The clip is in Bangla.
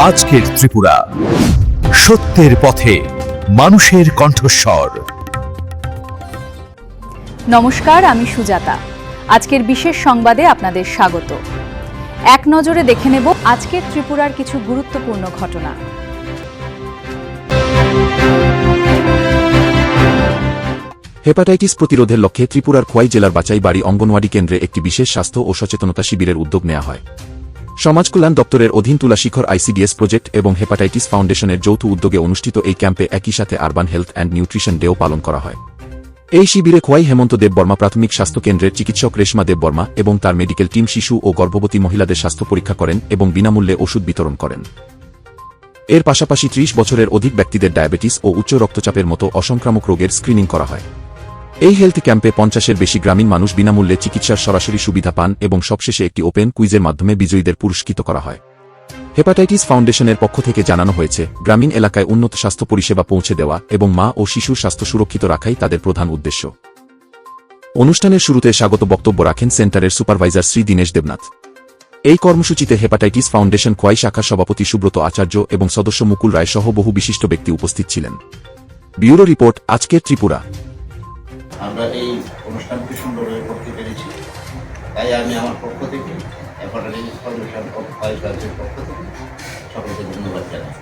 আজকের ত্রিপুরা, সত্যের পথে মানুষের কণ্ঠস্বর। নমস্কার, আমি সুজাতা। আজকের বিশেষ সংবাদে আপনাদের স্বাগত। এক নজরে দেখে নেব আজকের ত্রিপুরার কিছু গুরুত্বপূর্ণ ঘটনা। হেপাটাইটিস প্রতিরোধের লক্ষ্যে ত্রিপুরার খোয়াই জেলার বাচাই বাড়ি অঙ্গনওয়াড়ি কেন্দ্রে একটি বিশেষ স্বাস্থ্য ও সচেতনতা শিবিরের উদ্যোগ নেওয়া হয়। সমাজকল্যাণ দপ্তরের অধীন তুলাশিখর আইসিডিএস প্রজেক্ট এবং হেপাটাইটিস ফাউন্ডেশনের যৌথ উদ্যোগে অনুষ্ঠিত এই ক্যাম্পে একই সাথে আরবান হেলথ অ্যান্ড নিউট্রিশন ডেও পালন করা হয়। এই শিবিরে খোয়াই হেমন্ত দেববর্মা প্রাথমিক স্বাস্থ্য কেন্দ্রের চিকিৎসক রেশমা দেববর্মা এবং তার মেডিকেল টিম শিশু ও গর্ভবতী মহিলাদের স্বাস্থ্য পরীক্ষা করেন এবং বিনামূল্যে ওষুধ বিতরণ করেন। এর পাশাপাশি ৩০ বছরের অধিক ব্যক্তিদের ডায়াবেটিস ও উচ্চ রক্তচাপের মতো অসংক্রামক রোগের স্ক্রিনিং করা হয়। এই হেলথ ক্যাম্পে ৫০-এর বেশি গ্রামীণ মানুষ বিনামূল্যে চিকিৎসার সরাসরি সুবিধা পান এবং সবশেষে একটি ওপেন কুইজের মাধ্যমে বিজয়ীদের পুরস্কৃত করা হয়। হেপাটাইটিস ফাউন্ডেশনের পক্ষ থেকে জানানো হয়েছে, গ্রামীণ এলাকায় উন্নত স্বাস্থ্য পরিষেবা পৌঁছে দেওয়া এবং মা ও শিশুর স্বাস্থ্য সুরক্ষিত রাখাই তাদের প্রধান উদ্দেশ্য। অনুষ্ঠানের শুরুতে স্বাগত বক্তব্য রাখেন সেন্টারের সুপারভাইজার শ্রী দীনেশ দেবনাথ। এই কর্মসূচিতে হেপাটাইটিস ফাউন্ডেশন খোয়াই শাখার সভাপতি সুব্রত আচার্য এবং সদস্য মুকুল রায় সহ বহু বিশিষ্ট ব্যক্তি উপস্থিত ছিলেন। ব্যুরো রিপোর্ট, আজকের ত্রিপুরা। আমরা এই অনুষ্ঠানটি সুন্দরভাবে করতে পেরেছি, তাই আমি আমার পক্ষ থেকে হেপাটাইটিস ফাউন্ডেশন অফ খোয়াই ব্রাঞ্চের পক্ষ থেকে সকলকে ধন্যবাদ জানাই।